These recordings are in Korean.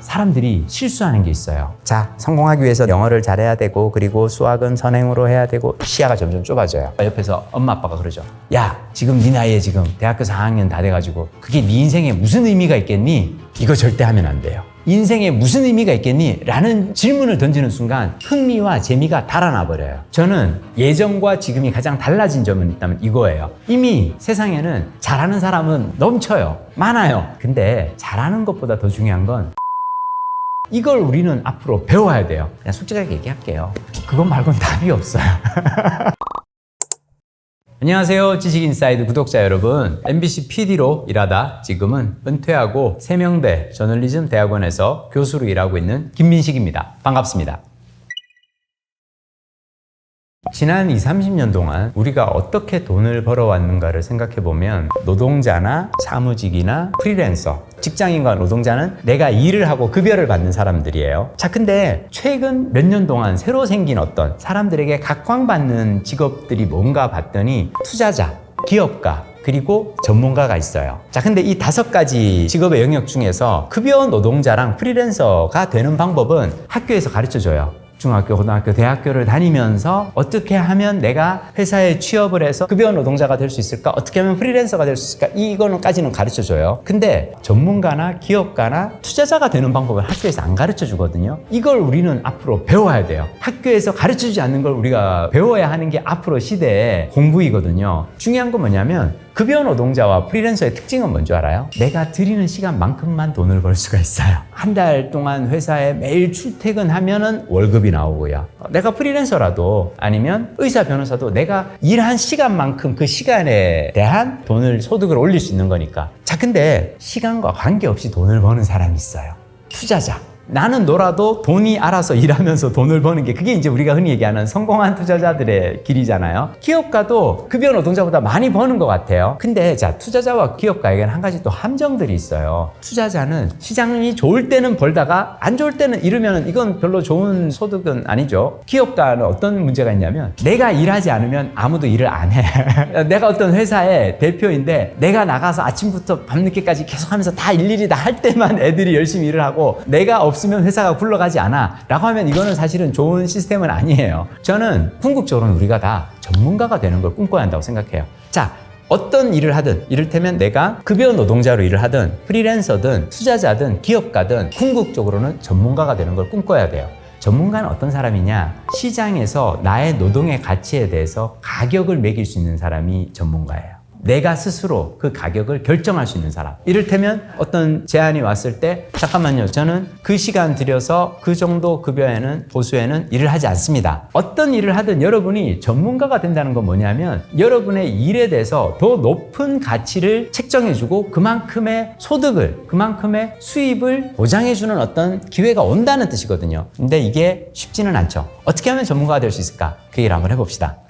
사람들이 실수하는 게 있어요. 자, 성공하기 위해서 영어를 잘해야 되고, 그리고 수학은 선행으로 해야 되고, 시야가 점점 좁아져요. 옆에서 엄마 아빠가 그러죠. 야, 지금 네 나이에 지금 대학교 4학년 다 돼가지고 그게 네 인생에 무슨 의미가 있겠니? 이거 절대 하면 안 돼요. 인생에 무슨 의미가 있겠니? 라는 질문을 던지는 순간 흥미와 재미가 달아나 버려요. 저는 예전과 지금이 가장 달라진 점은 있다면 이거예요. 이미 세상에는 잘하는 사람은 넘쳐요. 많아요. 근데 잘하는 것보다 더 중요한 건 이걸 우리는 앞으로 배워야 돼요. 그냥 솔직하게 얘기할게요. 그것 말고는 답이 없어요. 안녕하세요. 지식인사이드 구독자 여러분. MBC PD로 일하다 지금은 은퇴하고 세명대 저널리즘 대학원에서 교수로 일하고 있는 김민식입니다. 반갑습니다. 지난 20-30년 동안 우리가 어떻게 돈을 벌어왔는가를 생각해보면 노동자나 사무직이나 프리랜서, 직장인과 노동자는 내가 일을 하고 급여를 받는 사람들이에요. 자, 근데 최근 몇 년 동안 새로 생긴 어떤 사람들에게 각광받는 직업들이 뭔가 봤더니 투자자, 기업가, 그리고 전문가가 있어요. 자, 근데 이 5가지 직업의 영역 중에서 급여 노동자랑 프리랜서가 되는 방법은 학교에서 가르쳐줘요. 중학교, 고등학교, 대학교를 다니면서 어떻게 하면 내가 회사에 취업을 해서 급여 노동자가 될 수 있을까? 어떻게 하면 프리랜서가 될 수 있을까? 이거는까지는 가르쳐줘요. 근데 전문가나 기업가나 투자자가 되는 방법을 학교에서 안 가르쳐주거든요. 이걸 우리는 앞으로 배워야 돼요. 학교에서 가르쳐주지 않는 걸 우리가 배워야 하는 게 앞으로 시대의 공부이거든요. 중요한 건 뭐냐면 급여 노동자와 프리랜서의 특징은 뭔지 알아요? 내가 드리는 시간만큼만 돈을 벌 수가 있어요. 한 달 동안 회사에 매일 출퇴근하면은 월급이 나오고요. 내가 프리랜서라도 아니면 의사, 변호사도 내가 일한 시간만큼 그 시간에 대한 돈을, 소득을 올릴 수 있는 거니까. 자, 근데 시간과 관계없이 돈을 버는 사람이 있어요. 투자자. 나는 놀아도 돈이 알아서 일하면서 돈을 버는 게 그게 이제 우리가 흔히 얘기하는 성공한 투자자들의 길이잖아요. 기업가도 급여 노동자보다 많이 버는 것 같아요. 근데 자, 투자자와 기업가에게는 한 가지 또 함정들이 있어요. 투자자는 시장이 좋을 때는 벌다가 안 좋을 때는 잃으면 이건 별로 좋은 소득은 아니죠. 기업가는 어떤 문제가 있냐면 내가 일하지 않으면 아무도 일을 안 해. 내가 어떤 회사의 대표인데 내가 나가서 아침부터 밤늦게까지 계속 하면서 다 일일이 다 할 때만 애들이 열심히 일을 하고 내가 없으면 회사가 굴러가지 않아 라고 하면 이거는 사실은 좋은 시스템은 아니에요. 저는 궁극적으로는 우리가 다 전문가가 되는 걸 꿈꿔야 한다고 생각해요. 자, 어떤 일을 하든, 이를테면 내가 급여 노동자로 일을 하든 프리랜서든 투자자든 기업가든 궁극적으로는 전문가가 되는 걸 꿈꿔야 돼요. 전문가는 어떤 사람이냐? 시장에서 나의 노동의 가치에 대해서 가격을 매길 수 있는 사람이 전문가예요. 내가 스스로 그 가격을 결정할 수 있는 사람. 이를테면 어떤 제안이 왔을 때 잠깐만요, 저는 그 시간 들여서 그 정도 급여에는 보수에는 일을 하지 않습니다. 어떤 일을 하든 여러분이 전문가가 된다는 건 뭐냐면 여러분의 일에 대해서 더 높은 가치를 책정해주고 그만큼의 소득을, 그만큼의 수입을 보장해주는 어떤 기회가 온다는 뜻이거든요. 근데 이게 쉽지는 않죠. 어떻게 하면 전문가가 될 수 있을까? 그 얘기를 한번 해봅시다.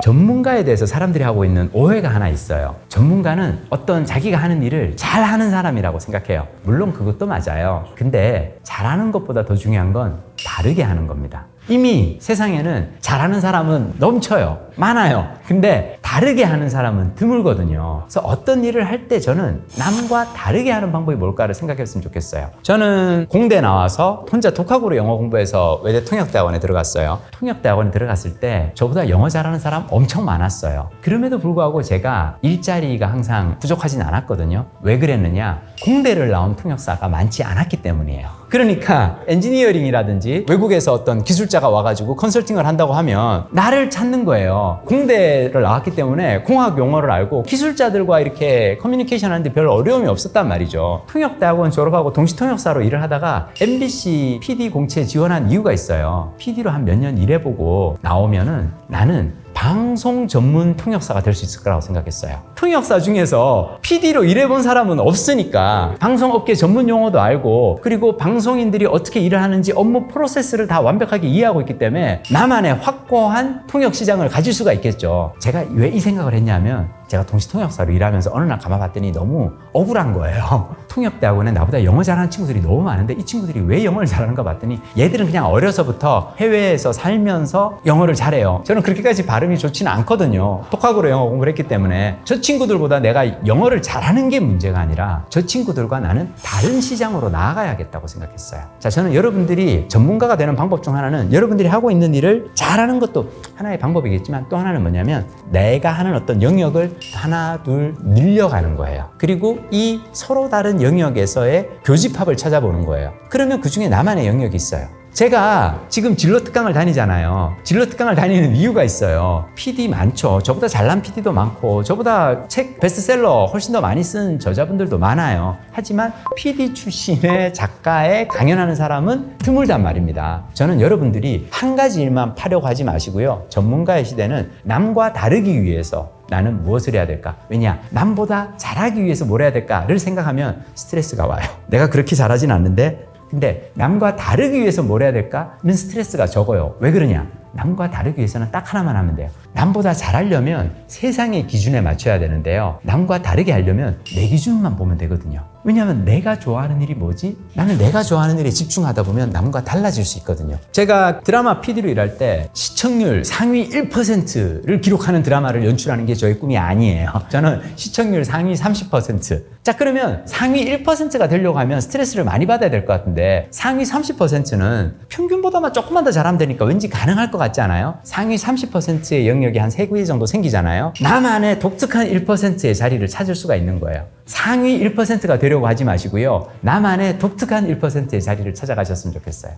전문가에 대해서 사람들이 하고 있는 오해가 하나 있어요. 전문가는 어떤 자기가 하는 일을 잘하는 사람이라고 생각해요. 물론 그것도 맞아요. 근데 잘하는 것보다 더 중요한 건 다르게 하는 겁니다. 이미 세상에는 잘하는 사람은 넘쳐요. 많아요. 근데 다르게 하는 사람은 드물거든요. 그래서 어떤 일을 할 때 저는 남과 다르게 하는 방법이 뭘까를 생각했으면 좋겠어요. 저는 공대 나와서 혼자 독학으로 영어 공부해서 외대 통역대학원에 들어갔어요. 통역대학원에 들어갔을 때 저보다 영어 잘하는 사람 엄청 많았어요. 그럼에도 불구하고 제가 일자리가 항상 부족하진 않았거든요. 왜 그랬느냐? 공대를 나온 통역사가 많지 않았기 때문이에요. 그러니까 엔지니어링이라든지 외국에서 어떤 기술자가 와가지고 컨설팅을 한다고 하면 나를 찾는 거예요. 공대를 나왔기 때문에 공학 용어를 알고 기술자들과 이렇게 커뮤니케이션 하는데 별 어려움이 없었단 말이죠. 통역대학원 졸업하고 동시 통역사로 일을 하다가 MBC PD 공채 지원한 이유가 있어요. PD로 한 몇 년 일해보고 나오면은 나는 방송 전문 통역사가 될 수 있을 거라고 생각했어요. 통역사 중에서 PD로 일해본 사람은 없으니까 방송업계 전문 용어도 알고 그리고 방송인들이 어떻게 일을 하는지 업무 프로세스를 다 완벽하게 이해하고 있기 때문에 나만의 확고한 통역 시장을 가질 수가 있겠죠. 제가 왜 이 생각을 했냐면 제가 동시통역사로 일하면서 어느 날 가만봤더니 너무 억울한 거예요. 통역대학원에 나보다 영어 잘하는 친구들이 너무 많은데 이 친구들이 왜 영어를 잘하는가 봤더니 얘들은 그냥 어려서부터 해외에서 살면서 영어를 잘해요. 저는 그렇게까지 발음이 좋지는 않거든요. 독학으로 영어 공부를 했기 때문에 저 친구들보다 내가 영어를 잘하는 게 문제가 아니라 저 친구들과 나는 다른 시장으로 나아가야겠다고 생각했어요. 자, 저는 여러분들이 전문가가 되는 방법 중 하나는 여러분들이 하고 있는 일을 잘하는 것도 하나의 방법이겠지만 또 하나는 뭐냐면 내가 하는 어떤 영역을 하나 둘 늘려가는 거예요. 그리고 이 서로 다른 영역에서의 교집합을 찾아보는 거예요. 그러면 그 중에 나만의 영역이 있어요. 제가 지금 진로 특강을 다니잖아요. 진로 특강을 다니는 이유가 있어요. PD 많죠. 저보다 잘난 PD도 많고 저보다 책 베스트셀러 훨씬 더 많이 쓴 저자분들도 많아요. 하지만 PD 출신의 작가에 강연하는 사람은 드물단 말입니다. 저는 여러분들이 한 가지 일만 파려고 하지 마시고요. 전문가의 시대는 남과 다르기 위해서 나는 무엇을 해야 될까? 왜냐? 남보다 잘하기 위해서 뭘 해야 될까를 생각하면 스트레스가 와요. 내가 그렇게 잘하진 않는데 근데 남과 다르기 위해서 뭘 해야 될까는 스트레스가 적어요. 왜 그러냐? 남과 다르기 위해서는 딱 하나만 하면 돼요. 남보다 잘하려면 세상의 기준에 맞춰야 되는데요. 남과 다르게 하려면 내 기준만 보면 되거든요. 왜냐하면 내가 좋아하는 일이 뭐지? 나는 내가 좋아하는 일에 집중하다 보면 남과 달라질 수 있거든요. 제가 드라마 PD로 일할 때 시청률 상위 1%를 기록하는 드라마를 연출하는 게 저의 꿈이 아니에요. 저는 시청률 상위 30%. 자, 그러면 상위 1%가 되려고 하면 스트레스를 많이 받아야 될 것 같은데 상위 30%는 평균보다만 조금만 더 잘하면 되니까 왠지 가능할 것 같지 않아요? 상위 30%의 영역이 한 3개 정도 생기잖아요. 나만의 독특한 1%의 자리를 찾을 수가 있는 거예요. 상위 1%가 되려고 하지 마시고요. 나만의 독특한 1%의 자리를 찾아가셨으면 좋겠어요.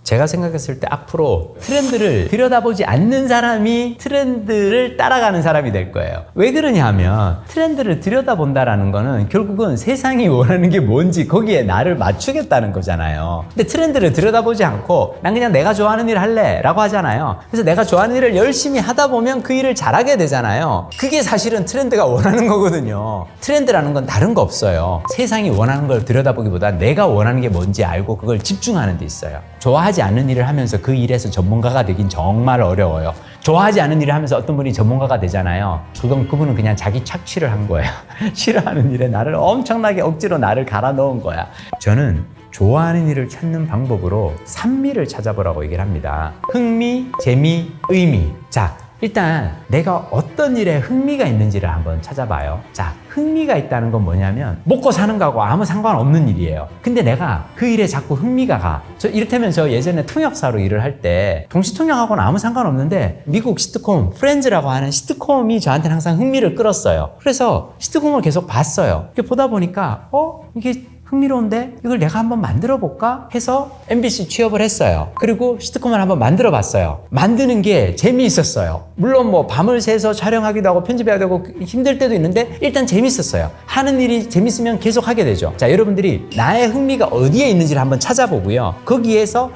제가 생각했을 때 앞으로 트렌드를 들여다보지 않는 사람이 트렌드를 따라가는 사람이 될 거예요. 왜 그러냐 하면 트렌드를 들여다본다라는 거는 결국은 세상이 원하는 게 뭔지 거기에 나를 맞추겠다는 거잖아요. 근데 트렌드를 들여다보지 않고 난 그냥 내가 좋아하는 일 할래 라고 하잖아요. 그래서 내가 좋아하는 일을 열심히 하다 보면 그 일을 잘하게 되잖아요. 그게 사실은 트렌드가 원하는 거거든요. 트렌드라는 건 다른 거 없어요. 세상이 원하는 걸 들여다보기보다 내가 원하는 게 뭔지 알고 그걸 집중하는 데 있어요. 좋아하지 않는 일을 하면서 그 일에서 전문가가 되긴 정말 어려워요. 좋아하지 않는 일을 하면서 어떤 분이 전문가가 되잖아요. 그분은 그냥 자기 착취를 한 거예요. 싫어하는 일에 나를 엄청나게 억지로 나를 갈아 넣은 거야. 저는 좋아하는 일을 찾는 방법으로 산미를 찾아보라고 얘기를 합니다. 흥미, 재미, 의미. 자, 일단 내가 어떤 일에 흥미가 있는지를 한번 찾아봐요. 자, 흥미가 있다는 건 뭐냐면 먹고 사는 거하고 아무 상관없는 일이에요. 근데 내가 그 일에 자꾸 흥미가 가. 이를테면 저 예전에 통역사로 일을 할 때 동시통역하고는 아무 상관없는데 미국 시트콤 프렌즈라고 하는 시트콤이 저한테는 항상 흥미를 끌었어요. 그래서 시트콤을 계속 봤어요. 보다 보니까 이게 흥미로운데 이걸 내가 한번 만들어 볼까 해서 MBC 취업을 했어요. 그리고 시트콤을 한번 만들어 봤어요. 만드는 게 재미있었어요. 물론 뭐 밤을 새서 촬영하기도 하고 편집해야 되고 힘들 때도 있는데 일단 재밌었어요. 하는 일이 재밌으면 계속 하게 되죠. 자, 여러분들이 나의 흥미가 어디에 있는지를 한번 찾아보고요. 거기에서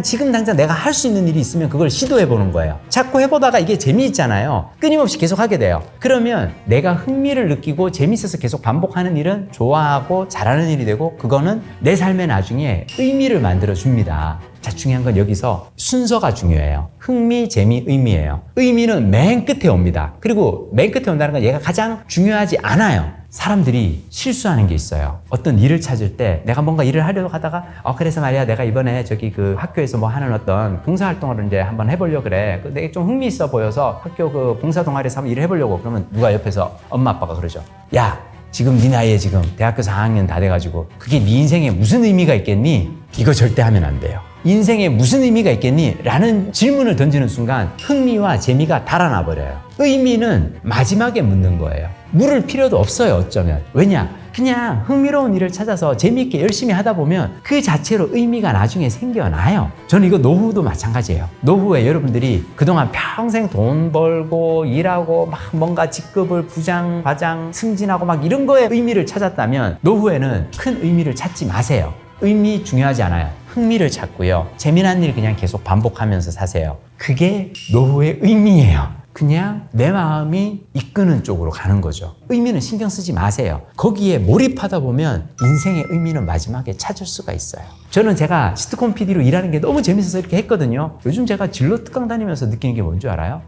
지금 당장 내가 할 수 있는 일이 있으면 그걸 시도해 보는 거예요. 자꾸 해보다가 이게 재미있잖아요. 끊임없이 계속 하게 돼요. 그러면 내가 흥미를 느끼고 재밌어서 계속 반복하는 일은 좋아하고 잘하는 일이 되고 그거는 내 삶의 나중에 의미를 만들어 줍니다. 자, 중요한 건 여기서 순서가 중요해요. 흥미, 재미, 의미예요. 의미는 맨 끝에 옵니다. 그리고 맨 끝에 온다는 건 얘가 가장 중요하지 않아요. 사람들이 실수하는 게 있어요. 어떤 일을 찾을 때 내가 뭔가 일을 하려고 하다가 그래서 말이야 내가 이번에 저기 그 학교에서 뭐 하는 어떤 봉사활동을 이제 한번 해보려고 그래. 내가 좀 흥미 있어 보여서 학교 그 봉사 동아리에서 한번 일을 해보려고. 그러면 누가 옆에서 엄마 아빠가 그러죠. 야, 지금 네 나이에 지금 대학교 4학년 다 돼가지고 그게 네 인생에 무슨 의미가 있겠니? 이거 절대 하면 안 돼요. 인생에 무슨 의미가 있겠니? 라는 질문을 던지는 순간 흥미와 재미가 달아나 버려요. 의미는 마지막에 묻는 거예요. 물을 필요도 없어요, 어쩌면. 왜냐? 그냥 흥미로운 일을 찾아서 재미있게 열심히 하다 보면 그 자체로 의미가 나중에 생겨나요. 저는 이거 노후도 마찬가지예요. 노후에 여러분들이 그동안 평생 돈 벌고 일하고 막 뭔가 직급을 부장, 과장, 승진하고 막 이런 거에 의미를 찾았다면 노후에는 큰 의미를 찾지 마세요. 의미 중요하지 않아요. 흥미를 찾고요. 재미난 일 그냥 계속 반복하면서 사세요. 그게 노후의 의미예요. 그냥 내 마음이 이끄는 쪽으로 가는 거죠. 의미는 신경 쓰지 마세요. 거기에 몰입하다 보면 인생의 의미는 마지막에 찾을 수가 있어요. 저는 제가 시트콤 PD로 일하는 게 너무 재밌어서 이렇게 했거든요. 요즘 제가 진로 특강 다니면서 느끼는 게 뭔지 알아요?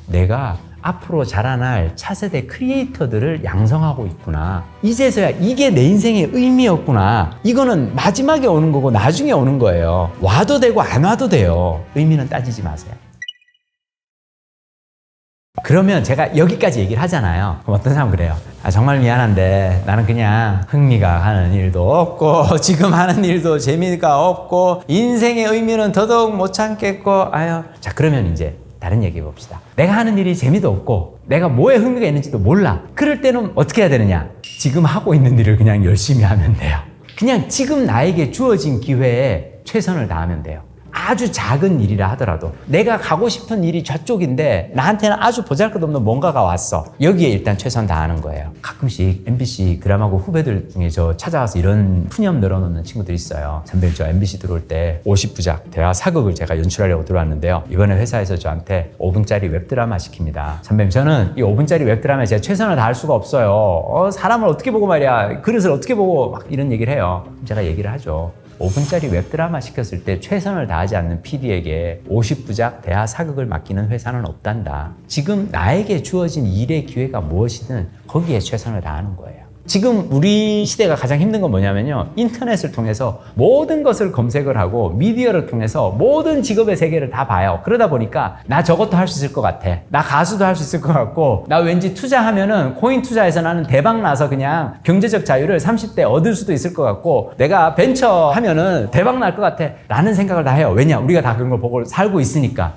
내가 앞으로 자라날 차세대 크리에이터들을 양성하고 있구나. 이제서야 이게 내 인생의 의미였구나. 이거는 마지막에 오는 거고 나중에 오는 거예요. 와도 되고 안 와도 돼요. 의미는 따지지 마세요. 그러면 제가 여기까지 얘기를 하잖아요. 그럼 어떤 사람은 그래요. 정말 미안한데 나는 그냥 흥미가 가는 일도 없고 지금 하는 일도 재미가 없고 인생의 의미는 더더욱 못 참겠고 자, 그러면 이제 다른 얘기 해봅시다. 내가 하는 일이 재미도 없고 내가 뭐에 흥미가 있는지도 몰라. 그럴 때는 어떻게 해야 되느냐? 지금 하고 있는 일을 그냥 열심히 하면 돼요. 그냥 지금 나에게 주어진 기회에 최선을 다하면 돼요. 아주 작은 일이라 하더라도 내가 가고 싶은 일이 저쪽인데 나한테는 아주 보잘것없는 뭔가가 왔어. 여기에 일단 최선 다하는 거예요. 가끔씩 MBC 드라마국 후배들 중에 저 찾아와서 이런 푸념 늘어놓는 친구들이 있어요. 선배님, 저 MBC 들어올 때 50부작 대화 사극을 제가 연출하려고 들어왔는데요. 이번에 회사에서 저한테 5분짜리 웹드라마 시킵니다. 선배님, 저는 이 5분짜리 웹드라마에 제가 최선을 다할 수가 없어요. 사람을 어떻게 보고 말이야, 그릇을 어떻게 보고 막 이런 얘기를 해요. 제가 얘기를 하죠. 5분짜리 웹드라마 시켰을 때 최선을 다하지 않는 PD에게 50부작 대하 사극을 맡기는 회사는 없단다. 지금 나에게 주어진 일의 기회가 무엇이든 거기에 최선을 다하는 거예요. 지금 우리 시대가 가장 힘든 건 뭐냐면요. 인터넷을 통해서 모든 것을 검색을 하고 미디어를 통해서 모든 직업의 세계를 다 봐요. 그러다 보니까 나 저것도 할 수 있을 것 같아. 나 가수도 할 수 있을 것 같고 나 왠지 투자하면은 코인 투자해서 나는 대박 나서 그냥 경제적 자유를 30대 얻을 수도 있을 것 같고 내가 벤처 하면은 대박 날 것 같아 라는 생각을 다 해요. 왜냐? 우리가 다 그런 걸 보고 살고 있으니까.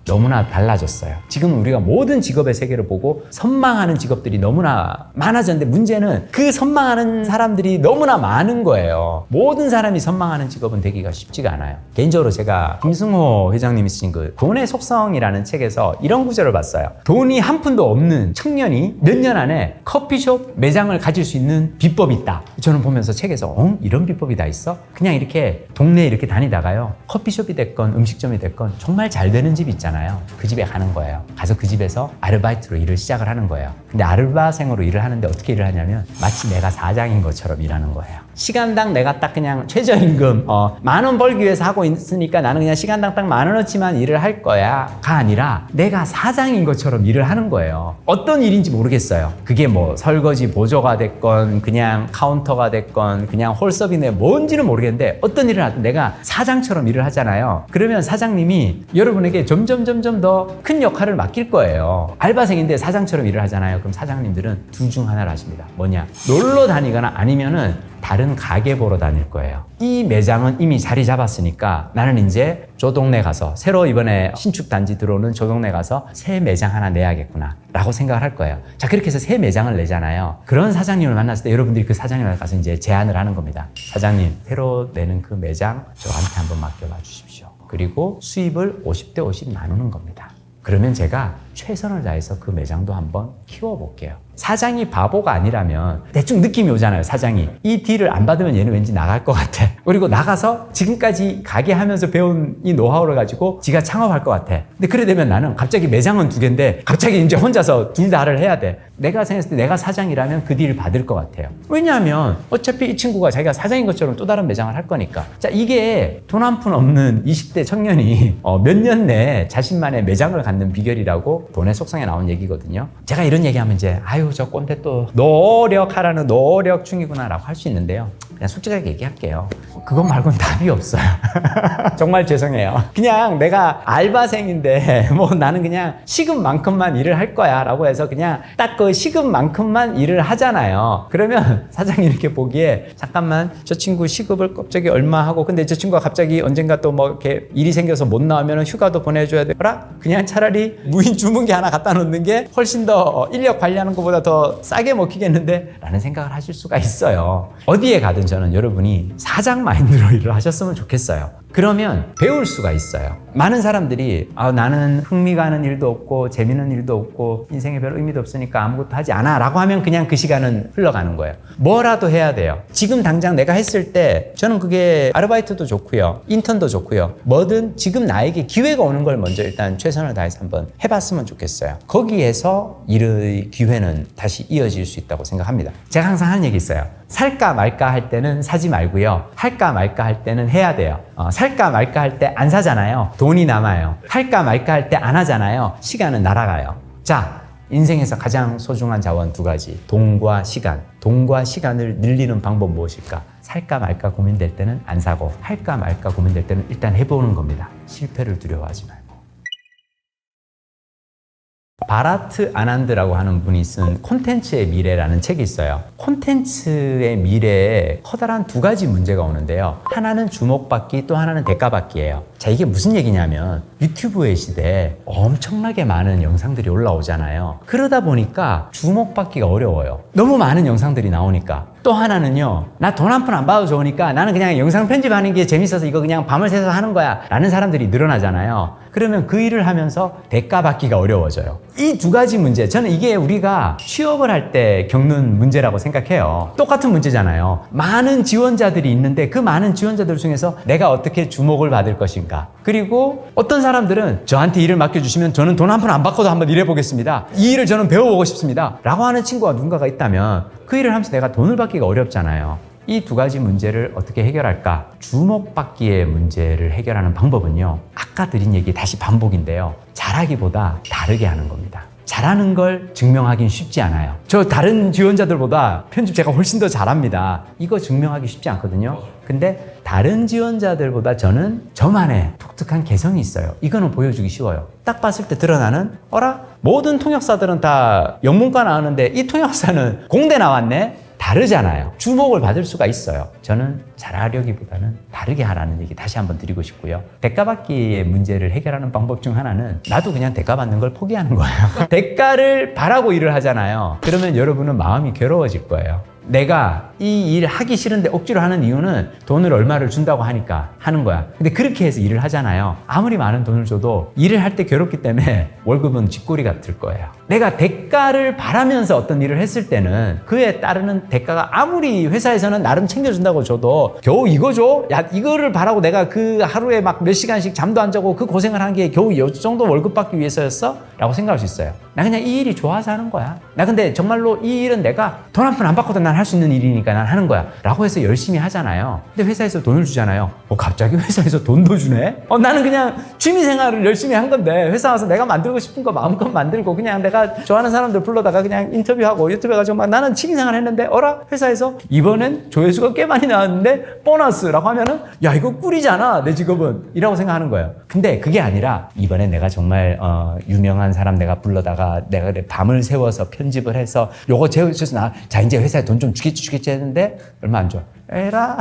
너무나 달라졌어요. 지금 우리가 모든 직업의 세계를 보고 선망하는 직업들이 너무나 많아졌는데 문제는 그 선망하는 사람들이 너무나 많은 거예요. 모든 사람이 선망하는 직업은 되기가 쉽지가 않아요. 개인적으로 제가 김승호 회장님이 쓰신 그 돈의 속성이라는 책에서 이런 구절을 봤어요. 돈이 한 푼도 없는 청년이 몇 년 안에 커피숍 매장을 가질 수 있는 비법이 있다. 저는 보면서 책에서 이런 비법이 다 있어? 그냥 이렇게 동네에 이렇게 다니다가요. 커피숍이 됐건 음식점이 됐건 정말 잘 되는 집 있잖아요. 그 집에 가는 거예요. 가서 그 집에서 아르바이트로 일을 시작을 하는 거예요. 근데 아르바생으로 일을 하는데 어떻게 일을 하냐면 마치 내가 사장인 것처럼 일하는 거예요. 시간당 내가 딱 그냥 최저임금 10,000원 벌기 위해서 하고 있으니까 나는 그냥 시간당 딱 10,000원어치만 일을 할 거야 가 아니라 내가 사장인 것처럼 일을 하는 거예요. 어떤 일인지 모르겠어요. 그게 뭐 설거지 보조가 됐건 그냥 카운터가 됐건 그냥 홀서빙에 뭔지는 모르겠는데 어떤 일을 하든 내가 사장처럼 일을 하잖아요. 그러면 사장님이 여러분에게 점점 더 큰 역할을 맡길 거예요. 알바생인데 사장처럼 일을 하잖아요. 그럼 사장님들은 둘 중 하나를 하십니다. 뭐냐? 놀러 다니거나 아니면은 다른 가게 보러 다닐 거예요. 이 매장은 이미 자리 잡았으니까 나는 이제 저 동네 가서 새로 이번에 신축 단지 들어오는 저 동네 가서 새 매장 하나 내야겠구나 라고 생각을 할 거예요. 자, 그렇게 해서 새 매장을 내잖아요. 그런 사장님을 만났을 때 여러분들이 그 사장님을 가서 이제 제안을 하는 겁니다. 사장님, 새로 내는 그 매장 저한테 한번 맡겨봐 주십시오. 그리고 수입을 50대 50 나누는 겁니다. 그러면 제가 최선을 다해서 그 매장도 한번 키워볼게요. 사장이 바보가 아니라면 대충 느낌이 오잖아요. 사장이 이 딜을 안 받으면 얘는 왠지 나갈 것 같아. 그리고 나가서 지금까지 가게 하면서 배운 이 노하우를 가지고 지가 창업할 것 같아. 근데 그래 되면 나는 갑자기 매장은 2개인데 갑자기 이제 혼자서 둘 다를 해야 돼. 내가 생각했을 때 내가 사장이라면 그 딜을 받을 것 같아요. 왜냐하면 어차피 이 친구가 자기가 사장인 것처럼 또 다른 매장을 할 거니까. 자, 이게 돈 한 푼 없는 20대 청년이 몇 년 내에 자신만의 매장을 갖는 비결이라고 돈의 속성에 나온 얘기거든요. 제가 이런 얘기하면 이제 저 꼰대 또 노력하라는 노력 중이구나 라고 할 수 있는데요. 그냥 솔직하게 얘기할게요. 그것 말고는 답이 없어요. 정말 죄송해요. 그냥 내가 알바생인데 뭐 나는 그냥 시급만큼만 일을 할 거야 라고 해서 그냥 딱 그 시급만큼만 일을 하잖아요. 그러면 사장이 이렇게 보기에 잠깐만 저 친구 시급을 갑자기 얼마 하고 근데 저 친구가 갑자기 언젠가 또 뭐 이렇게 일이 생겨서 못 나오면 휴가도 보내줘야 되더라? 그냥 차라리 무인 주문기 하나 갖다 놓는 게 훨씬 더 인력 관리하는 것보다 더 싸게 먹히겠는데? 라는 생각을 하실 수가 있어요. 어디에 가든 저는 여러분이 사장 마인드로 일을 하셨으면 좋겠어요. 그러면 배울 수가 있어요. 많은 사람들이 나는 흥미 가는 일도 없고 재미있는 일도 없고 인생에 별 의미도 없으니까 아무것도 하지 않아 라고 하면 그냥 그 시간은 흘러가는 거예요. 뭐라도 해야 돼요. 지금 당장 내가 했을 때 저는 그게 아르바이트도 좋고요, 인턴도 좋고요, 뭐든 지금 나에게 기회가 오는 걸 먼저 일단 최선을 다해서 한번 해봤으면 좋겠어요. 거기에서 일의 기회는 다시 이어질 수 있다고 생각합니다. 제가 항상 하는 얘기 있어요. 살까 말까 할 때는 사지 말고요, 할까 말까 할 때는 해야 돼요. 살까 말까 할 때 안 사잖아요. 돈이 남아요. 할까 말까 할 때 안 하잖아요. 시간은 날아가요. 자, 인생에서 가장 소중한 자원 두 가지, 돈과 시간. 돈과 시간을 늘리는 방법 무엇일까? 살까 말까 고민될 때는 안 사고, 할까 말까 고민될 때는 일단 해보는 겁니다. 실패를 두려워하지 말고. 바라트 아난드라고 하는 분이 쓴 콘텐츠의 미래라는 책이 있어요. 콘텐츠의 미래에 커다란 두 가지 문제가 오는데요. 하나는 주목받기, 또 하나는 대가받기예요. 자, 이게 무슨 얘기냐면 유튜브의 시대에 엄청나게 많은 영상들이 올라오잖아요. 그러다 보니까 주목받기가 어려워요. 너무 많은 영상들이 나오니까. 또 하나는요, 나 돈 한 푼 안 받아도 좋으니까 나는 그냥 영상 편집하는 게 재밌어서 이거 그냥 밤을 새서 하는 거야 라는 사람들이 늘어나잖아요. 그러면 그 일을 하면서 대가 받기가 어려워져요. 이 두 가지 문제, 저는 이게 우리가 취업을 할 때 겪는 문제라고 생각해요. 똑같은 문제잖아요. 많은 지원자들이 있는데 그 많은 지원자들 중에서 내가 어떻게 주목을 받을 것인가. 그리고 어떤 사람들은 저한테 일을 맡겨주시면 저는 돈 한 푼 안 받고도 한번 일해보겠습니다. 이 일을 저는 배워보고 싶습니다 라고 하는 친구가 누군가가 있다면 그 일을 하면서 내가 돈을 받기가 어렵잖아요. 이 두 가지 문제를 어떻게 해결할까? 주목받기의 문제를 해결하는 방법은요, 아까 드린 얘기 다시 반복인데요, 잘하기보다 다르게 하는 겁니다. 잘하는 걸 증명하긴 쉽지 않아요. 저 다른 지원자들보다 편집 제가 훨씬 더 잘합니다. 이거 증명하기 쉽지 않거든요. 근데 다른 지원자들보다 저는 저만의 독특한 개성이 있어요. 이거는 보여주기 쉬워요. 딱 봤을 때 드러나는, 어라? 모든 통역사들은 다 영문과 나오는데 이 통역사는 공대 나왔네? 다르잖아요. 주목을 받을 수가 있어요. 저는 잘하려기보다는 다르게 하라는 얘기 다시 한번 드리고 싶고요. 대가받기의 문제를 해결하는 방법 중 하나는 나도 그냥 대가받는 걸 포기하는 거예요. 대가를 바라고 일을 하잖아요. 그러면 여러분은 마음이 괴로워질 거예요. 내가 이 일 하기 싫은데 억지로 하는 이유는 돈을 얼마를 준다고 하니까 하는 거야. 근데 그렇게 해서 일을 하잖아요. 아무리 많은 돈을 줘도 일을 할 때 괴롭기 때문에 월급은 쥐꼬리 같을 거예요. 내가 대가를 바라면서 어떤 일을 했을 때는 그에 따르는 대가가 아무리 회사에서는 나름 챙겨준다고 줘도 겨우 이거 줘? 야, 이거를 바라고 내가 그 하루에 막 몇 시간씩 잠도 안 자고 그 고생을 한 게 겨우 이 정도 월급 받기 위해서였어? 라고 생각할 수 있어요. 나 그냥 이 일이 좋아서 하는 거야. 나 근데 정말로 이 일은 내가 돈 한 푼 안 받고도 난 할 수 있는 일이니까 난 하는 거야 라고 해서 열심히 하잖아요. 근데 회사에서 돈을 주잖아요. 갑자기 회사에서 돈도 주네? 나는 그냥 취미생활을 열심히 한 건데 회사 와서 내가 만들고 싶은 거 마음껏 만들고 그냥 내가 좋아하는 사람들 불러다가 그냥 인터뷰하고 유튜브 해가지고 막 나는 취미생활 했는데 어라? 회사에서 이번엔 조회수가 꽤 많이 나왔는데 보너스라고 하면은 야, 이거 꿀이잖아 내 직업은 이라고 생각하는 거예요. 근데 그게 아니라 이번에 내가 정말 유명한 사람 내가 불러다가 내가 밤을 새워서 편집을 해서 요거 제어해서 자 이제 회사에 돈 좀 주겠지 했는데 얼마 안 줘. 에라.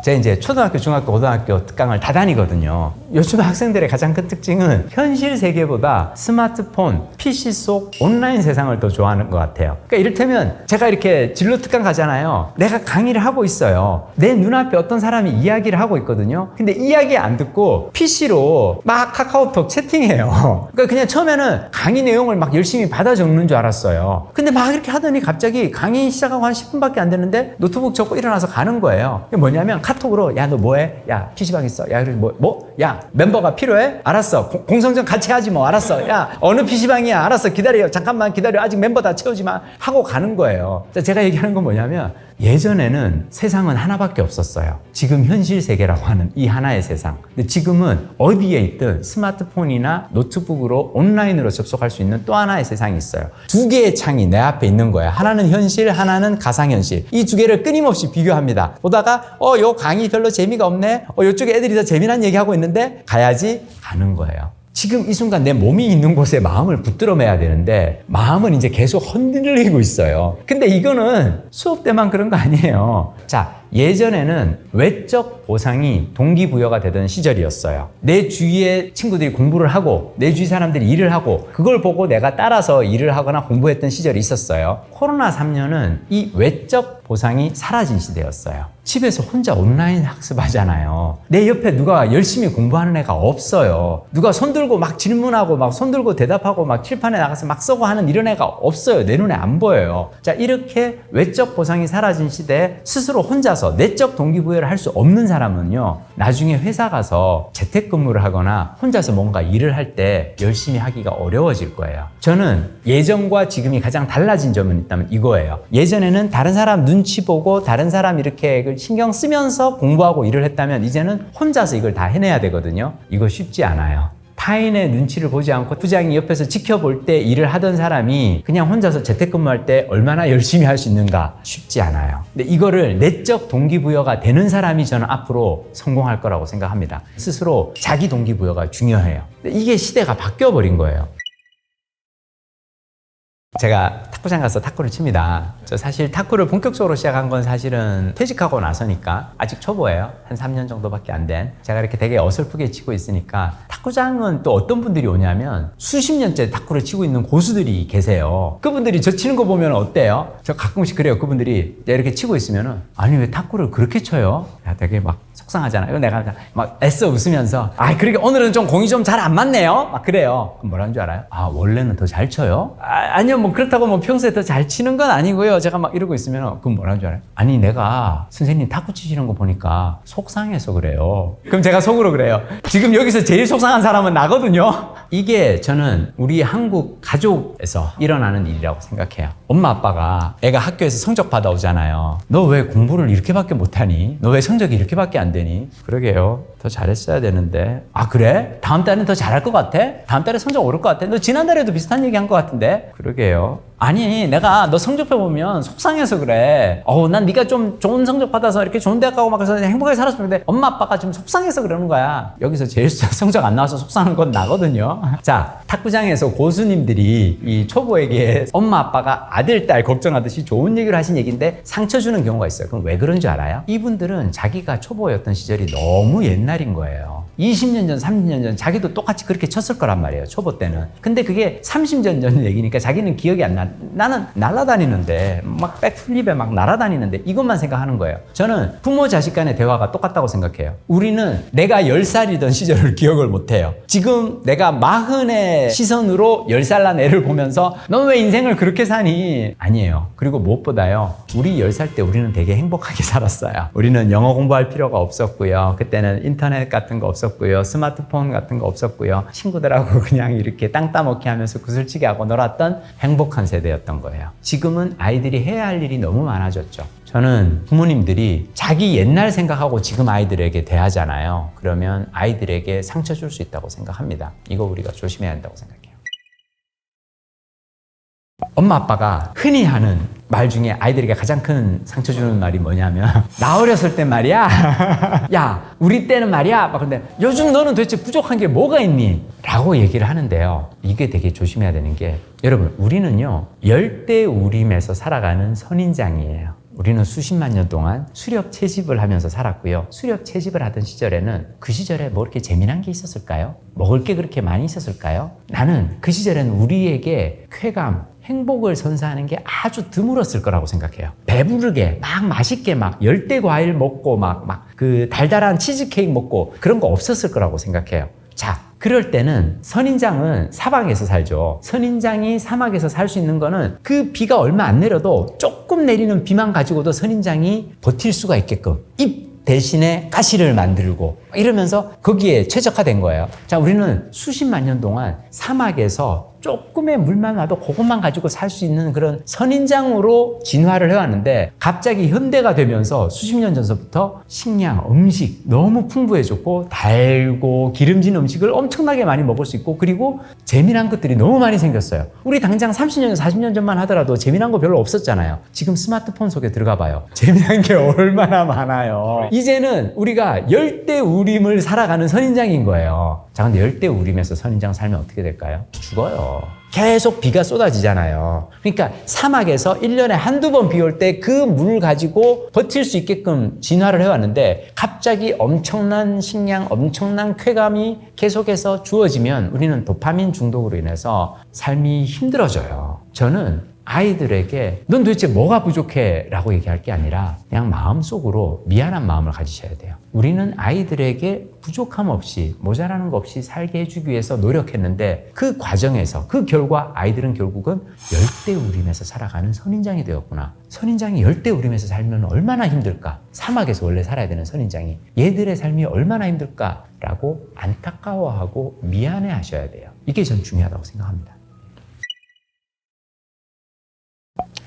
제가 이제 초등학교, 중학교, 고등학교 특강을 다 다니거든요. 요즘 학생들의 가장 큰 특징은 현실 세계보다 스마트폰, PC 속 온라인 세상을 더 좋아하는 것 같아요. 그러니까 이를테면 제가 이렇게 진로 특강 가잖아요. 내가 강의를 하고 있어요. 내 눈앞에 어떤 사람이 이야기를 하고 있거든요. 근데 이야기 안 듣고 PC로 막 카카오톡 채팅해요. 그러니까 그냥 처음에는 강의 내용을 막 열심히 받아 적는 줄 알았어요. 근데 막 이렇게 하더니 갑자기 강의 시작하고 한 10분밖에 안 됐는데 노트북 접고 일어나서 가는 거예요. 이게 뭐냐면 카톡으로 야 너 뭐해? 야 PC방 있어. 야 그리고 뭐? 야 멤버가 필요해? 알았어. 공성전 같이 하지 뭐. 알았어. 야 어느 PC방이야? 알았어. 기다려. 잠깐만 기다려. 아직 멤버 다 채우지 마. 하고 가는 거예요. 제가 얘기하는 건 뭐냐면 예전에는 세상은 하나밖에 없었어요. 지금 현실 세계라고 하는 이 하나의 세상. 근데 지금은 어디에 있든 스마트폰이나 노트북으로 온라인으로 접속할 수 있는 또 하나의 세상이 있어요. 두 개의 창이 내 앞에 있는 거야. 하나는 현실, 하나는 가상현실. 이 두 개를 끊임없이 비교합니다. 보다가 요 강의 별로 재미가 없네. 요쪽에 애들이 더 재미난 얘기하고 있는데 가야지 가는 거예요. 지금 이 순간 내 몸이 있는 곳에 마음을 붙들어 매야 되는데 마음은 이제 계속 흔들리고 있어요. 근데 이거는 수업 때만 그런 거 아니에요. 자, 예전에는 외적 외적 보상이 동기부여가 되던 시절이었어요. 내 주위의 친구들이 공부를 하고 내 주위 사람들이 일을 하고 그걸 보고 내가 따라서 일을 하거나 공부했던 시절이 있었어요. 코로나 3년은 이 외적 보상이 사라진 시대였어요. 집에서 혼자 온라인 학습하잖아요. 내 옆에 누가 열심히 공부하는 애가 없어요. 누가 손들고 막 질문하고 막 손들고 대답하고 막 칠판에 나가서 막 써고 하는 이런 애가 없어요. 내 눈에 안 보여요. 자, 이렇게 외적 보상이 사라진 시대에 스스로 혼자서 내적 동기부여를 할 수 없는 사람은요, 나중에 회사 가서 재택근무를 하거나 혼자서 뭔가 일을 할 때 열심히 하기가 어려워질 거예요. 저는 예전과 지금이 가장 달라진 점은 있다면 이거예요. 예전에는 다른 사람 눈치 보고 다른 사람 이렇게 신경 쓰면서 공부하고 일을 했다면 이제는 혼자서 이걸 다 해내야 되거든요. 이거 쉽지 않아요. 타인의 눈치를 보지 않고 부장이 옆에서 지켜볼 때 일을 하던 사람이 그냥 혼자서 재택근무할 때 얼마나 열심히 할 수 있는가? 쉽지 않아요. 근데 이거를 내적 동기부여가 되는 사람이 저는 앞으로 성공할 거라고 생각합니다. 스스로 자기 동기부여가 중요해요. 근데 이게 시대가 바뀌어버린 거예요. 제가 탁구장 가서 탁구를 칩니다. 저 사실 탁구를 본격적으로 시작한 건 사실은 퇴직하고 나서니까 아직 초보예요. 한 3년 정도밖에 안 된. 제가 이렇게 되게 어설프게 치고 있으니까 탁구장은 또 어떤 분들이 오냐면 수십 년째 탁구를 치고 있는 고수들이 계세요. 그분들이 저 치는 거 보면 어때요? 저 가끔씩 그래요. 그분들이 이렇게 치고 있으면은 아니 왜 탁구를 그렇게 쳐요? 야, 되게 막 속상하잖아요. 이거 내가 막 애써 웃으면서 그러게 오늘은 좀 공이 좀 잘 안 맞네요. 막 그래요. 그럼 뭐라는 줄 알아요? 원래는 더 잘 쳐요? 아니요, 뭐 그렇다고 뭐 평소에 더 잘 치는 건 아니고요. 제가 막 이러고 있으면 그럼 뭐라는 줄 알아요? 아니 내가 선생님 탁구 치시는 거 보니까 속상해서 그래요. 그럼 제가 속으로 그래요. 지금 여기서 제일 속상한 사람은 나거든요. 이게 저는 우리 한국 가족에서 일어나는 일이라고 생각해요. 엄마 아빠가 애가 학교에서 성적 받아오잖아요. 너 왜 공부를 이렇게밖에 못하니? 너 왜 성적이 이렇게밖에 안 되니? 그러게요. 더 잘했어야 되는데. 그래? 다음 달엔 더 잘할 것 같아? 다음 달에 성적 오를 것 같아? 너 지난달에도 비슷한 얘기 한 것 같은데? 그러게요. 아니 내가 너 성적표 보면 속상해서 그래. 난 네가 좀 좋은 성적 받아서 이렇게 좋은 대학 가고 막 그래서 행복하게 살았으면 근데 엄마 아빠가 지금 속상해서 그러는 거야. 여기서 제일 성적 안 나와서 속상한 건 나거든요. 자, 탁구장에서 고수님들이 이 초보에게 엄마 아빠가 아들 딸 걱정하듯이 좋은 얘기를 하신 얘기인데 상처 주는 경우가 있어요. 그럼 왜 그런 줄 알아요? 이분들은 자기가 초보였던 시절이 너무 옛날인 거예요. 20년 전, 30년 전 자기도 똑같이 그렇게 쳤을 거란 말이에요. 초보 때는. 근데 그게 30년 전 얘기니까 자기는 기억이 안 나. 나는 날아다니는데 막 백플립에 막 날아다니는데 이것만 생각하는 거예요. 저는 부모 자식 간의 대화가 똑같다고 생각해요. 우리는 내가 10살이던 시절을 기억을 못해요. 지금 내가 40의 시선으로 10살 난 애를 보면서 넌 왜 인생을 그렇게 사니? 아니에요. 그리고 무엇보다요. 우리 10살 때 우리는 되게 행복하게 살았어요. 우리는 영어 공부할 필요가 없었고요. 그때는 인터넷 같은 거 없었고요. 스마트폰 같은 거 없었고요. 친구들하고 그냥 이렇게 땅 따먹기 하면서 구슬치기 하고 놀았던 행복한 세대였던 거예요. 지금은 아이들이 해야 할 일이 너무 많아졌죠. 저는 부모님들이 자기 옛날 생각하고 지금 아이들에게 대하잖아요. 그러면 아이들에게 상처 줄 수 있다고 생각합니다. 이거 우리가 조심해야 한다고 생각해요. 엄마 아빠가 흔히 하는 말 중에 아이들에게 가장 큰 상처 주는 말이 뭐냐면 나 어렸을 땐 말이야 야 우리 때는 말이야 막 근데 요즘 너는 도대체 부족한 게 뭐가 있니? 라고 얘기를 하는데요. 이게 되게 조심해야 되는 게 여러분 우리는요 열대우림에서 살아가는 선인장이에요. 우리는 수십만 년 동안 수렵 채집을 하면서 살았고요. 수렵 채집을 하던 시절에는 그 시절에 뭐 이렇게 재미난 게 있었을까요? 먹을 게 그렇게 많이 있었을까요? 나는 그 시절에는 우리에게 쾌감, 행복을 선사하는 게 아주 드물었을 거라고 생각해요. 배부르게 막 맛있게 막 열대 과일 먹고 막 그 달달한 치즈케이크 먹고 그런 거 없었을 거라고 생각해요. 자, 그럴 때는 선인장은 사막에서 살죠. 선인장이 사막에서 살 수 있는 거는 그 비가 얼마 안 내려도 조금 내리는 비만 가지고도 선인장이 버틸 수가 있게끔 잎 대신에 가시를 만들고 이러면서 거기에 최적화된 거예요. 자, 우리는 수십만 년 동안 사막에서 조금의 물만 와도 그것만 가지고 살 수 있는 그런 선인장으로 진화를 해왔는데 갑자기 현대가 되면서 수십 년 전서부터 식량, 음식 너무 풍부해졌고 달고 기름진 음식을 엄청나게 많이 먹을 수 있고 그리고 재미난 것들이 너무 많이 생겼어요. 우리 당장 30년, 40년 전만 하더라도 재미난 거 별로 없었잖아요. 지금 스마트폰 속에 들어가 봐요. 재미난 게 얼마나 많아요. 이제는 우리가 열대우림 열대우림을 살아가는 선인장인 거예요. 자, 근데 열대우림에서 선인장 살면 어떻게 될까요? 죽어요. 계속 비가 쏟아지잖아요. 그러니까 사막에서 1년에 한두 번 비 올 때 그 물을 가지고 버틸 수 있게끔 진화를 해왔는데 갑자기 엄청난 식량, 엄청난 쾌감이 계속해서 주어지면 우리는 도파민 중독으로 인해서 삶이 힘들어져요. 저는 아이들에게 넌 도대체 뭐가 부족해? 라고 얘기할 게 아니라 그냥 마음속으로 미안한 마음을 가지셔야 돼요. 우리는 아이들에게 부족함 없이 모자라는 거 없이 살게 해주기 위해서 노력했는데 그 과정에서 그 결과 아이들은 결국은 열대우림에서 살아가는 선인장이 되었구나. 선인장이 열대우림에서 살면 얼마나 힘들까? 사막에서 원래 살아야 되는 선인장이 얘들의 삶이 얼마나 힘들까라고 안타까워하고 미안해 하셔야 돼요. 이게 전 중요하다고 생각합니다.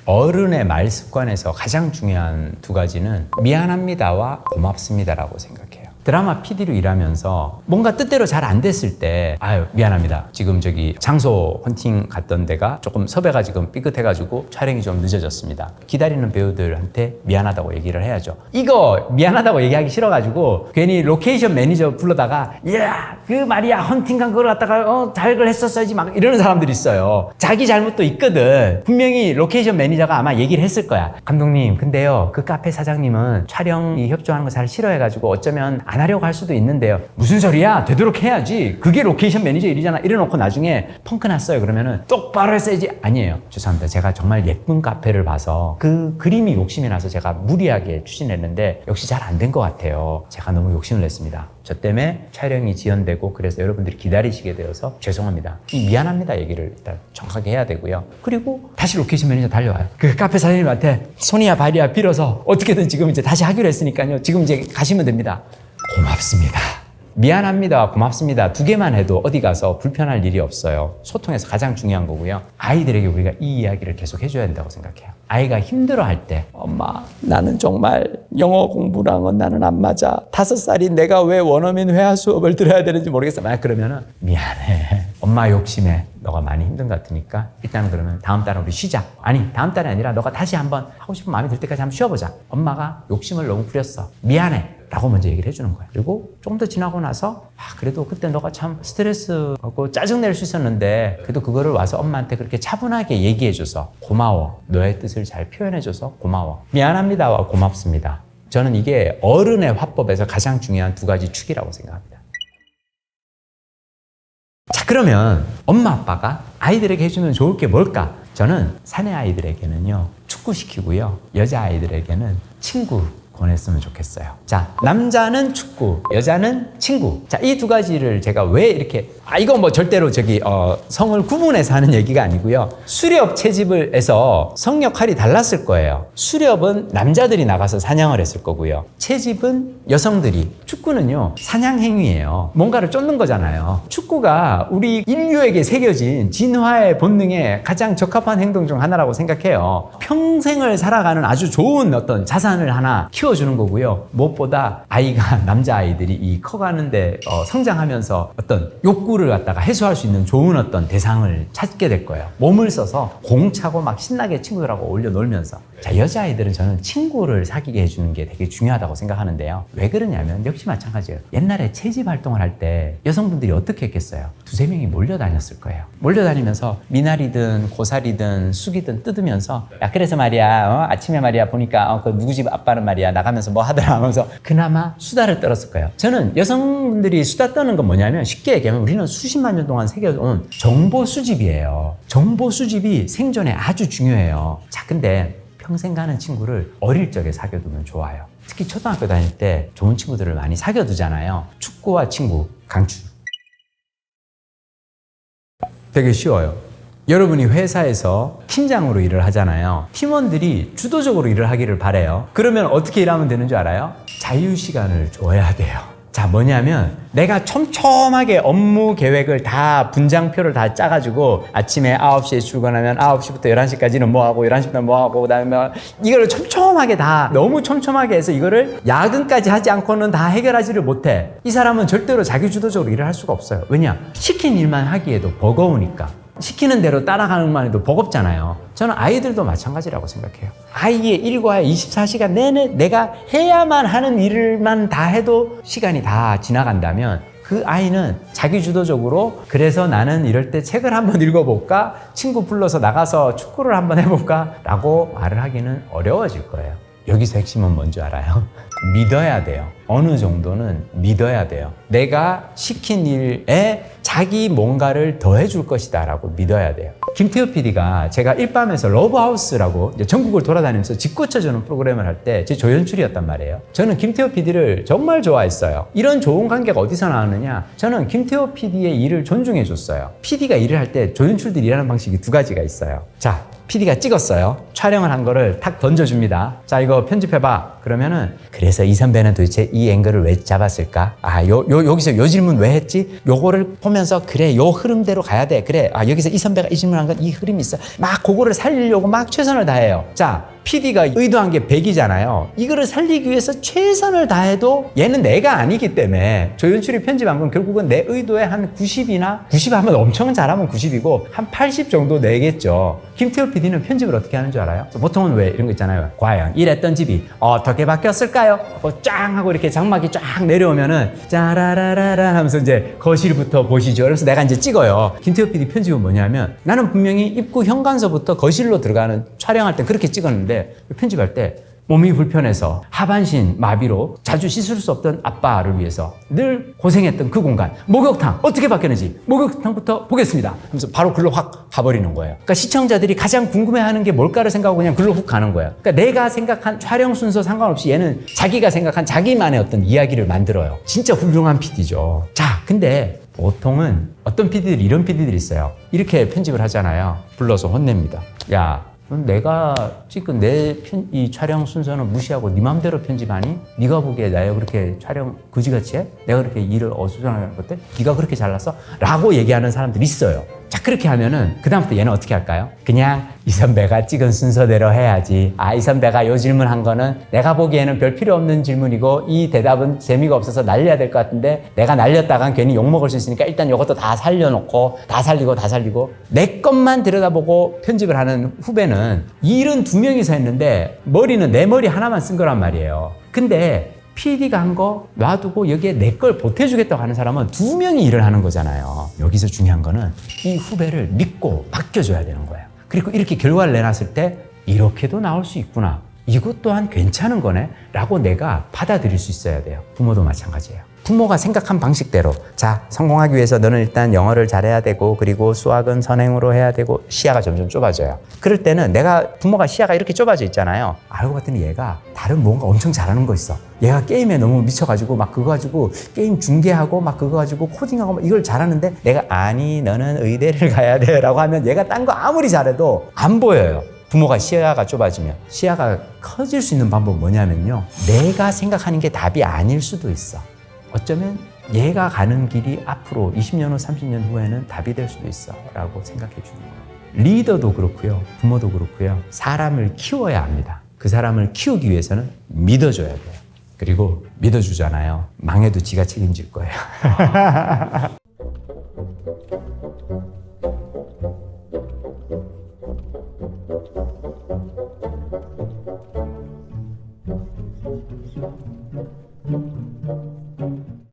어른의 말 습관에서 가장 중요한 두 가지는 미안합니다와 고맙습니다라고 생각해요. 드라마 PD로 일하면서 뭔가 뜻대로 잘 안 됐을 때 아유 미안합니다. 지금 저기 장소 헌팅 갔던 데가 조금 섭외가 지금 삐끗해가지고 촬영이 좀 늦어졌습니다. 기다리는 배우들한테 미안하다고 얘기를 해야죠. 이거 미안하다고 얘기하기 싫어가지고 괜히 로케이션 매니저 불러다가 야 그 말이야 헌팅 간 그걸 갖다가 잘 그걸 했었어야지 막 이러는 사람들이 있어요. 자기 잘못도 있거든. 분명히 로케이션 매니저가 아마 얘기를 했을 거야. 감독님 근데요 그 카페 사장님은 촬영이 협조하는 거 잘 싫어해가지고 어쩌면 안 하려고 할 수도 있는데요. 무슨 소리야? 되도록 해야지. 그게 로케이션 매니저 일이잖아. 이래놓고 나중에 펑크 났어요. 그러면은 똑바로 했어야지. 아니에요. 죄송합니다. 제가 정말 예쁜 카페를 봐서 그 그림이 욕심이 나서 제가 무리하게 추진했는데 역시 잘 안 된 것 같아요. 제가 너무 욕심을 냈습니다. 저 때문에 촬영이 지연되고 그래서 여러분들이 기다리시게 되어서 죄송합니다. 이 미안합니다 얘기를 일단 정확하게 해야 되고요. 그리고 다시 로케이션 매니저 달려와요. 그 카페 사장님한테 손이야 발이야 빌어서 어떻게든 지금 이제 다시 하기로 했으니까요. 지금 이제 가시면 됩니다. 고맙습니다. 미안합니다. 고맙습니다. 두 개만 해도 어디 가서 불편할 일이 없어요. 소통에서 가장 중요한 거고요. 아이들에게 우리가 이 이야기를 계속 해줘야 된다고 생각해요. 아이가 힘들어할 때 엄마 나는 정말 영어 공부랑은 나는 안 맞아. 5살인 내가 왜 원어민 회화 수업을 들어야 되는지 모르겠어. 만약 그러면은 미안해. 엄마 욕심에 너가 많이 힘든 것 같으니까 일단은 그러면 다음 달에 우리 쉬자. 아니 다음 달이 아니라 너가 다시 한번 하고 싶은 마음이 들 때까지 한번 쉬어보자. 엄마가 욕심을 너무 부렸어. 미안해. 라고 먼저 얘기를 해주는 거예요. 그리고 조금 더 지나고 나서 그래도 그때 너가 참 스트레스하고 짜증낼 수 있었는데 그래도 그거를 와서 엄마한테 그렇게 차분하게 얘기해줘서 고마워. 너의 뜻을 잘 표현해줘서 고마워. 미안합니다와 고맙습니다. 저는 이게 어른의 화법에서 가장 중요한 두 가지 축이라고 생각합니다. 자, 그러면 엄마 아빠가 아이들에게 해주면 좋을 게 뭘까? 저는 사내 아이들에게는요 축구시키고요 여자아이들에게는 친구 권했으면 좋겠어요. 자, 남자는 축구, 여자는 친구. 자, 이 두 가지를 제가 왜 이렇게 이건 뭐 절대로 성을 구분해서 하는 얘기가 아니고요. 수렵 채집을 해서 성 역할이 달랐을 거예요. 수렵은 남자들이 나가서 사냥을 했을 거고요. 채집은 여성들이. 축구는요 사냥 행위예요. 뭔가를 쫓는 거잖아요. 축구가 우리 인류에게 새겨진 진화의 본능에 가장 적합한 행동 중 하나라고 생각해요. 평생을 살아가는 아주 좋은 어떤 자산을 하나 키워주는 거고요. 무엇보다 남자아이들이 이 커가는데 성장하면서 어떤 욕구를 갖다가 해소할 수 있는 좋은 어떤 대상을 찾게 될 거예요. 몸을 써서 공 차고 막 신나게 친구들하고 어울려 놀면서. 자, 여자아이들은 저는 친구를 사귀게 해주는 게 되게 중요하다고 생각하는데요. 왜 그러냐면 역시 마찬가지예요. 옛날에 채집 활동을 할 때 여성분들이 어떻게 했겠어요? 2-3명이 몰려다녔을 거예요. 몰려다니면서 미나리든 고사리든 쑥이든 뜯으면서 야 그래서 말이야 아침에 말이야 보니까 그 누구 집 아빠는 말이야 나가면서 뭐 하더라 하면서 그나마 수다를 떨었을 거예요. 저는 여성분들이 수다 떠는 건 뭐냐면 쉽게 얘기하면 우리는 수십만 년 동안 새겨온 정보 수집이에요. 정보 수집이 생존에 아주 중요해요. 자, 근데 평생 가는 친구를 어릴 적에 사귀어두면 좋아요. 특히 초등학교 다닐 때 좋은 친구들을 많이 사귀어두잖아요. 축구와 친구 강추. 되게 쉬워요. 여러분이 회사에서 팀장으로 일을 하잖아요. 팀원들이 주도적으로 일을 하기를 바래요. 그러면 어떻게 일하면 되는 줄 알아요? 자유시간을 줘야 돼요. 자, 뭐냐면 내가 촘촘하게 업무 계획을 다 분장표를 다 짜가지고 아침에 9시에 출근하면 9시부터 11시까지는 뭐하고 11시부터 뭐하고 그다음에 이걸 촘촘하게 다 너무 촘촘하게 해서 이거를 야근까지 하지 않고는 다 해결하지를 못해. 이 사람은 절대로 자기주도적으로 일을 할 수가 없어요. 왜냐? 시킨 일만 하기에도 버거우니까. 시키는 대로 따라가는 것만 해도 버겁잖아요. 저는 아이들도 마찬가지라고 생각해요. 아이의 일과에 24시간 내내 내가 해야만 하는 일만 다 해도 시간이 다 지나간다면 그 아이는 자기 주도적으로 그래서 나는 이럴 때 책을 한번 읽어볼까? 친구 불러서 나가서 축구를 한번 해볼까? 라고 말을 하기는 어려워질 거예요. 여기서 핵심은 뭔지 알아요? 믿어야 돼요. 어느 정도는 믿어야 돼요. 내가 시킨 일에 자기 뭔가를 더해줄 것이다 라고 믿어야 돼요. 김태호 PD가 제가 일밤에서 러브하우스라고 전국을 돌아다니면서 짓궂혀주는 프로그램을 할 때 제 조연출이었단 말이에요. 저는 김태호 PD를 정말 좋아했어요. 이런 좋은 관계가 어디서 나왔느냐? 저는 김태호 PD의 일을 존중해줬어요. PD가 일을 할 때 조연출들이 일하는 방식이 두 가지가 있어요. 자, PD가 찍었어요. 촬영을 한 거를 탁 던져줍니다. 자, 이거 편집해봐. 그러면은 그래서 이 선배는 도대체 이 앵글을 왜 잡았을까? 여기서 요 질문 왜 했지? 요거를 보면서 그래, 요 흐름대로 가야 돼. 그래, 여기서 이 선배가 이 질문한 건 이 흐름이 있어. 막 그거를 살리려고 막 최선을 다해요. 자, PD가 의도한 게 100이잖아요. 이거를 살리기 위해서 최선을 다해도 얘는 내가 아니기 때문에 조연출이 편집한 건 결국은 내 의도의 한 90이나 90 하면 엄청 잘하면 90이고 한 80 정도 내겠죠. 김태호 PD는 편집을 어떻게 하는 줄 알아요? 보통은 왜 이런 거 있잖아요. 과연 이랬던 집이 어떻게 바뀌었을까요? 짱 하고 이렇게 장막이 쫙 내려오면은 짜라라라라 하면서 이제 거실부터 보시죠. 그래서 내가 이제 찍어요. 김태호 PD 편집은 뭐냐면 나는 분명히 입구 현관서부터 거실로 들어가는 촬영할 때 그렇게 찍었는데 편집할 때 몸이 불편해서 하반신 마비로 자주 씻을 수 없던 아빠를 위해서 늘 고생했던 그 공간, 목욕탕 어떻게 바뀌었는지 목욕탕부터 보겠습니다 하면서 바로 글로 확 가버리는 거예요. 그러니까 시청자들이 가장 궁금해하는 게 뭘까를 생각하고 그냥 글로 훅 가는 거예요. 그러니까 내가 생각한 촬영 순서 상관없이 얘는 자기가 생각한 자기만의 어떤 이야기를 만들어요. 진짜 훌륭한 PD죠. 자, 근데 보통은 어떤 PD들이 이런 PD들이 있어요. 이렇게 편집을 하잖아요. 불러서 혼냅니다. 야, 내가 지금 이 촬영 순서는 무시하고 네 맘대로 편집하니? 네가 보기에 내가 그렇게 촬영 그지같이 해? 내가 그렇게 일을 어수선하게 할때 네가 그렇게 잘났어? 라고 얘기하는 사람들이 있어요. 자, 그렇게 하면은 그다음부터 얘는 어떻게 할까요? 그냥 이 선배가 찍은 순서대로 해야지. 이 선배가 요 질문한 거는 내가 보기에는 별 필요 없는 질문이고 이 대답은 재미가 없어서 날려야 될 것 같은데 내가 날렸다간 괜히 욕먹을 수 있으니까 일단 이것도 다 살려놓고 다 살리고 내 것만 들여다보고 편집을 하는 후배는 일은 2명이서 했는데 머리는 내 머리 하나만 쓴 거란 말이에요. 근데 PD가 한 거 놔두고 여기에 내 걸 보태주겠다고 하는 사람은 2명이 일을 하는 거잖아요. 여기서 중요한 거는 이 후배를 믿고 맡겨줘야 되는 거예요. 그리고 이렇게 결과를 내놨을 때 이렇게도 나올 수 있구나. 이것 또한 괜찮은 거네 라고 내가 받아들일 수 있어야 돼요. 부모도 마찬가지예요. 부모가 생각한 방식대로 자, 성공하기 위해서 너는 일단 영어를 잘해야 되고 그리고 수학은 선행으로 해야 되고 시야가 점점 좁아져요. 그럴 때는 부모가 시야가 이렇게 좁아져 있잖아요. 알고 봤더니 얘가 다른 뭔가 엄청 잘하는 거 있어. 얘가 게임에 너무 미쳐가지고 막 그거 가지고 게임 중계하고 막 그거 가지고 코딩하고 막 이걸 잘하는데 내가 아니 너는 의대를 가야 돼 라고 하면 얘가 딴 거 아무리 잘해도 안 보여요. 부모가 시야가 좁아지면 시야가 커질 수 있는 방법은 뭐냐면요. 내가 생각하는 게 답이 아닐 수도 있어. 어쩌면 얘가 가는 길이 앞으로 20년 후, 30년 후에는 답이 될 수도 있어 라고 생각해 주는 거예요. 리더도 그렇고요. 부모도 그렇고요. 사람을 키워야 합니다. 그 사람을 키우기 위해서는 믿어줘야 돼요. 그리고 믿어주잖아요. 망해도 지가 책임질 거예요.